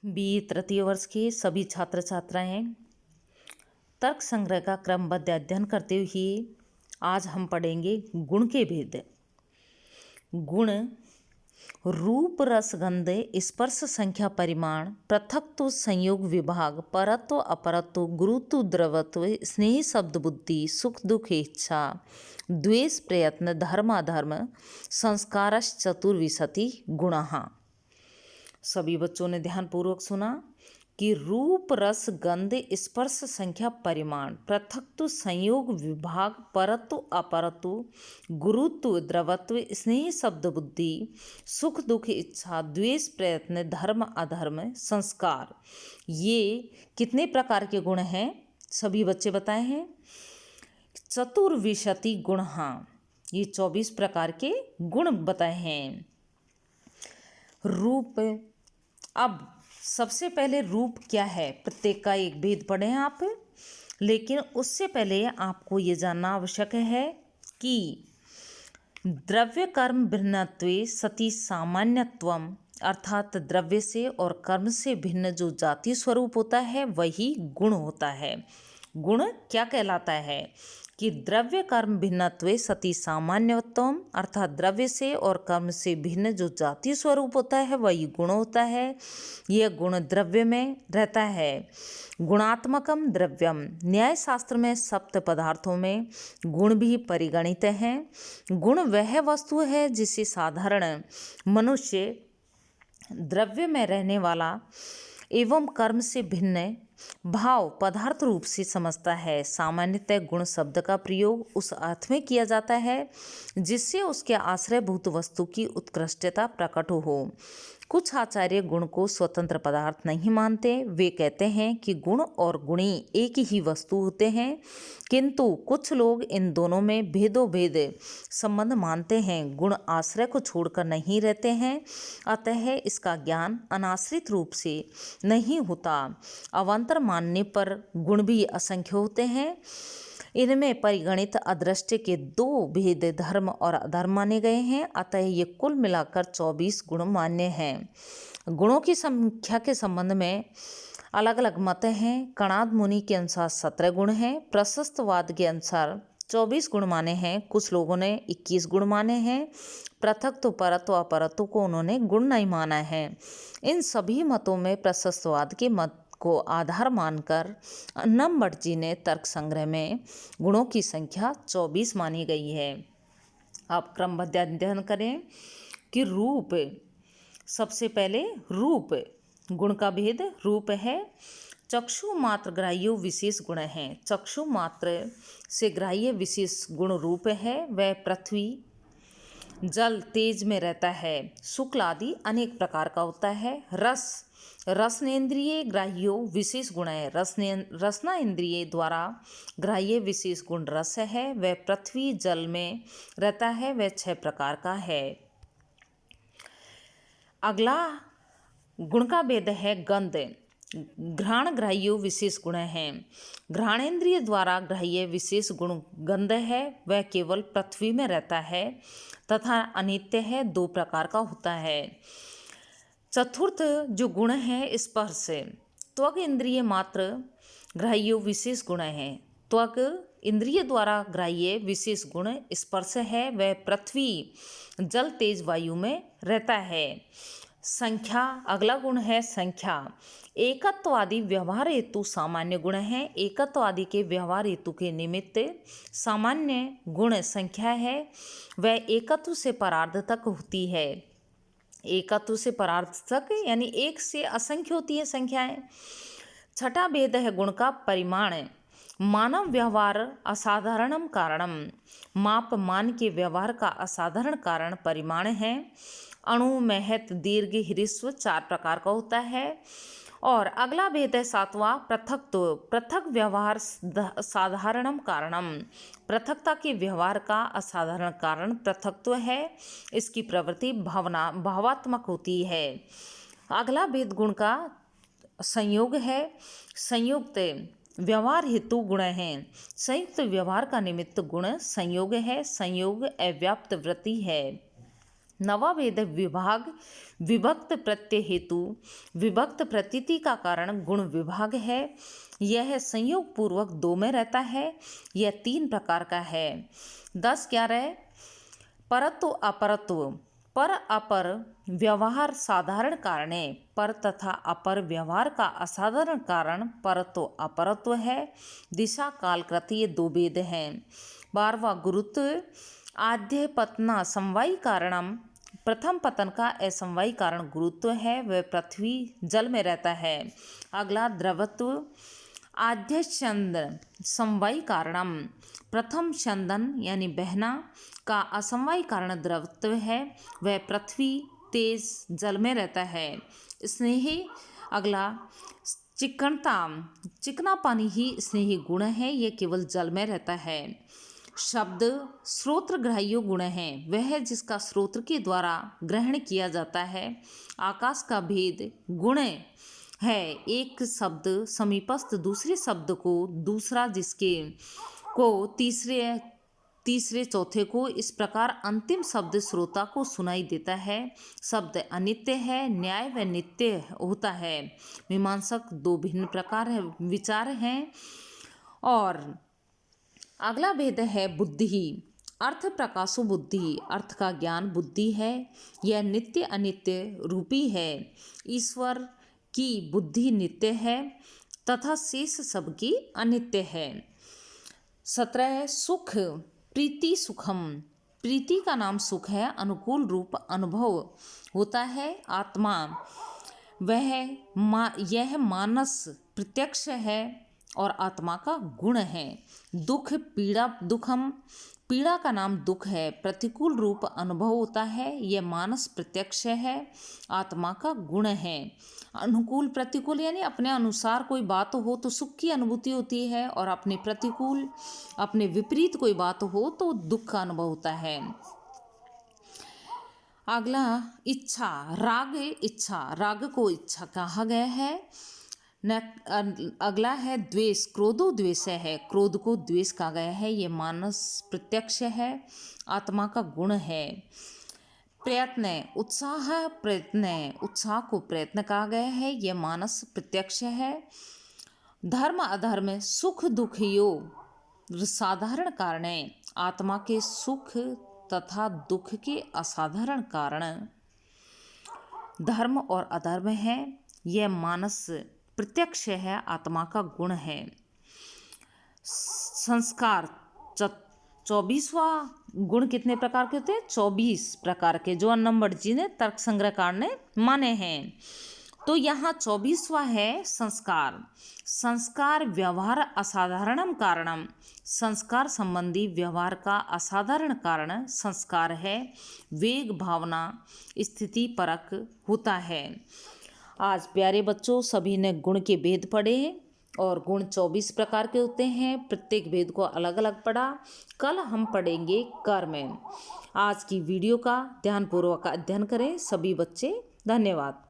तृतीय वर्ष के सभी छात्र छात्राएं तर्क संग्रह का क्रमबद्ध अध्ययन करते हुए आज हम पढ़ेंगे गुण के भेद। गुण रूप रस गंध स्पर्श संख्या परिमाण पृथक्त्व संयोग विभाग परत्व अपरत्व गुरुत्व द्रवत्व स्नेह शब्द बुद्धि सुख दुख इच्छा द्वेष प्रयत्न धर्म अधर्म संस्कारश्च चतुर्विंशति गुणाः। सभी बच्चों ने ध्यानपूर्वक सुना कि रूप रस गंध स्पर्श संख्या परिमाण पृथक्त्व संयोग विभाग परत्व अपरत्व गुरुत्व द्रवत्व स्नेह शब्द बुद्धि सुख दुख इच्छा द्वेष प्रयत्न धर्म अधर्म संस्कार, ये कितने प्रकार के गुण हैं सभी बच्चे बताए हैं। चतुर्विंशति गुण, ये 24 प्रकार के गुण बताए हैं। रूप, अब सबसे पहले रूप क्या है प्रत्येक का एक भेद पढ़ें आप, लेकिन उससे पहले आपको ये जानना आवश्यक है कि द्रव्य कर्म भिन्नत्वे सति सामान्यत्वम, अर्थात द्रव्य से और कर्म से भिन्न जो जातीय स्वरूप होता है वही गुण होता है। गुण क्या कहलाता है कि द्रव्य कर्म भिन्नत्वे सति सामान्यत्वम, अर्थात द्रव्य से और कर्म से भिन्न जो जातीय स्वरूप होता है वही गुण होता है। यह गुण द्रव्य में रहता है। गुणात्मकम द्रव्यम, न्याय शास्त्र में सप्त पदार्थों में गुण भी परिगणित हैं। गुण वह वस्तु है जिसे साधारण मनुष्य द्रव्य में रहने वाला एवं कर्म से भिन्न भाव पदार्थ रूप से समझता है। सामान्यतः गुण शब्द का प्रयोग उस अर्थ में किया जाता है जिससे उसके आश्रयभूत वस्तु की उत्कृष्टता प्रकट हो। कुछ आचार्य गुण को स्वतंत्र पदार्थ नहीं मानते। वे कहते हैं कि गुण और गुणी एक ही वस्तु होते हैं, किंतु कुछ लोग इन दोनों में भेदोभेद संबंध मानते हैं। गुण आश्रय को छोड़कर नहीं रहते हैं, अतः इसका ज्ञान अनाश्रित रूप से नहीं होता। अवान्तर मानने पर गुण भी असंख्य होते हैं। इनमें परिगणित अदृष्ट के दो भेद धर्म और अधर्म माने गए हैं, अतः ये कुल मिलाकर 24 गुण मान्य हैं। गुणों की संख्या के संबंध में अलग अलग मत हैं। कणाद मुनि के अनुसार 17 गुण हैं। प्रशस्तवाद के अनुसार 24 गुण माने हैं। कुछ लोगों ने 21 गुण माने हैं। पृथक्त्व परत्व अपरत्व को उन्होंने गुण नहीं माना है। इन सभी मतों में प्रशस्तवाद के मत को आधार मानकर अन्नम भट्ट जी ने तर्क संग्रह में गुणों की संख्या 24 मानी गई है। आप क्रमबद्ध अध्ययन करें कि रूप, सबसे पहले रूप, गुण का भेद। रूप है चक्षु मात्र ग्राह्य विशेष गुण है। चक्षु मात्र से ग्राह्य विशेष गुण रूप है। वह पृथ्वी जल तेज में रहता है। शुक्ल आदि अनेक प्रकार का होता है। रस, रसनेन्द्रिय ग्राह्यो विशेष गुण है। रसना इंद्रिय द्वारा ग्राह्य विशेष गुण रस है। वह पृथ्वी जल में रहता है। वह 6 प्रकार का है। अगला गुण का भेद है गंध। घ्राण ग्राह्यो विशेष गुण है। घ्राणेन्द्रिय द्वारा ग्राह्य विशेष गुण गंध है। वह केवल पृथ्वी में रहता है तथा अनित्य है, 2 प्रकार का होता है। चतुर्थ जो गुण है स्पर्श। त्वक इंद्रिय मात्र ग्राह्य विशेष गुण है। त्वक इंद्रिय द्वारा ग्राह्य विशेष गुण स्पर्श है। वह पृथ्वी जल तेज वायु में रहता है। संख्या, अगला गुण है संख्या। एकत्वादि व्यवहार हेतु सामान्य गुण है। एकत्वादि के व्यवहार हेतु के निमित्त सामान्य गुण संख्या है। वह एकत्व से परार्ध तक होती है। एकत्व से परार्थ तक यानी एक से असंख्य होती है संख्याएं। छठा भेद है गुण का परिमाण। मानव व्यवहार असाधारणम कारणम, माप मान के व्यवहार का असाधारण कारण परिमाण है। अणु महत दीर्घ ह्रस्व 4 प्रकार का होता है। और अगला भेद है 7वां पृथक्त्व। पृथक व्यवहार साधारणम कारणम, पृथकता के व्यवहार का असाधारण कारण पृथक्त्व है। इसकी प्रवृत्ति भावात्मक होती है। अगला भेद गुण का संयोग है। संयुक्त व्यवहार हेतु गुण हैं। संयुक्त व्यवहार का निमित्त गुण संयोग है। संयोग अव्याप्त वृत्ति है। नवाभेद विभाग विभक्त प्रत्यय हेतु विभक्त प्रतीति का कारण गुण विभाग है। यह संयोग पूर्वक 2 में रहता है। यह 3 प्रकार का है। 10-11 परत्व अपरत्व। पर अपर व्यवहार साधारण कारण है। पर तथा अपर व्यवहार का असाधारण कारण परत्व अपरत्व है। दिशा काल कृति ये 2 भेद हैं। 12वां गुरुत्व आद्य पतना समवायी कारणम। प्रथम पतन का असमवायी कारण गुरुत्व है। वह पृथ्वी जल में रहता है। अगला द्रवत्व आद्य चंद्र समवायी कारणम। प्रथम चंदन यानी बहना का असमवायी कारण द्रवत्व है। वह पृथ्वी तेज जल में रहता है। स्नेही अगला चिकनता चिकना पानी ही स्नेही गुण है। यह केवल जल में रहता है। शब्द श्रोत्रग्राह्य गुण है। वह जिसका श्रोत्र के द्वारा ग्रहण किया जाता है। आकाश का भेद गुण है। एक शब्द समीपस्थ दूसरे शब्द को दूसरा जिसके को तीसरे चौथे को इस प्रकार अंतिम शब्द श्रोता को सुनाई देता है। शब्द अनित्य है। न्याय व नित्य होता है। मीमांसक 2 भिन्न प्रकार है विचार हैं। और अगला भेद है बुद्धि। अर्थ प्रकाशो बुद्धि। अर्थ का ज्ञान बुद्धि है। यह नित्य अनित्य रूपी है। ईश्वर की बुद्धि नित्य है तथा शेष सबकी अनित्य है। 17 सुख प्रीति सुखम। प्रीति का नाम सुख है। अनुकूल रूप अनुभव होता है। आत्मा यह मानस प्रत्यक्ष है और आत्मा का गुण है। दुख पीड़ा दुखम। पीड़ा का नाम दुख है। प्रतिकूल रूप अनुभव होता है। यह मानस प्रत्यक्ष है। आत्मा का गुण है। अनुकूल प्रतिकूल यानी अपने अनुसार कोई बात हो तो सुख की अनुभूति होती है और अपने प्रतिकूल अपने विपरीत कोई बात हो तो दुख का अनुभव होता है। अगला इच्छा राग। इच्छा राग को इच्छा कहा गया है। अगला है द्वेष। क्रोधो द्वेष है। क्रोध को द्वेष कहा गया है। ये मानस प्रत्यक्ष है। आत्मा का गुण है। प्रयत्न उत्साह प्रयत्न उत्साह को प्रयत्न कहा गया है। यह मानस प्रत्यक्ष है। धर्म अधर्म सुख दुख योग साधारण कारण है। आत्मा के सुख तथा दुख के असाधारण कारण धर्म और अधर्म है। यह मानस प्रत्यक्ष है। आत्मा का गुण है। संस्कार 24वां गुण कितने प्रकार के होते हैं? 24 प्रकार के, जो अन्नमबट जी ने तर्क संग्रहकार ने माने हैं। तो यहाँ 24वां है संस्कार। संस्कार व्यवहार असाधारणम कारणम। संस्कार संबंधी व्यवहार का असाधारण कारण संस्कार है। वेग भावना स्थिति परक होता है। आज प्यारे बच्चों सभी ने गुण के भेद पढ़े और गुण 24 प्रकार के होते हैं। प्रत्येक भेद को अलग अलग पढ़ा। कल हम पढ़ेंगे कर्म। आज की वीडियो का ध्यानपूर्वक अध्ययन करें सभी बच्चे। धन्यवाद।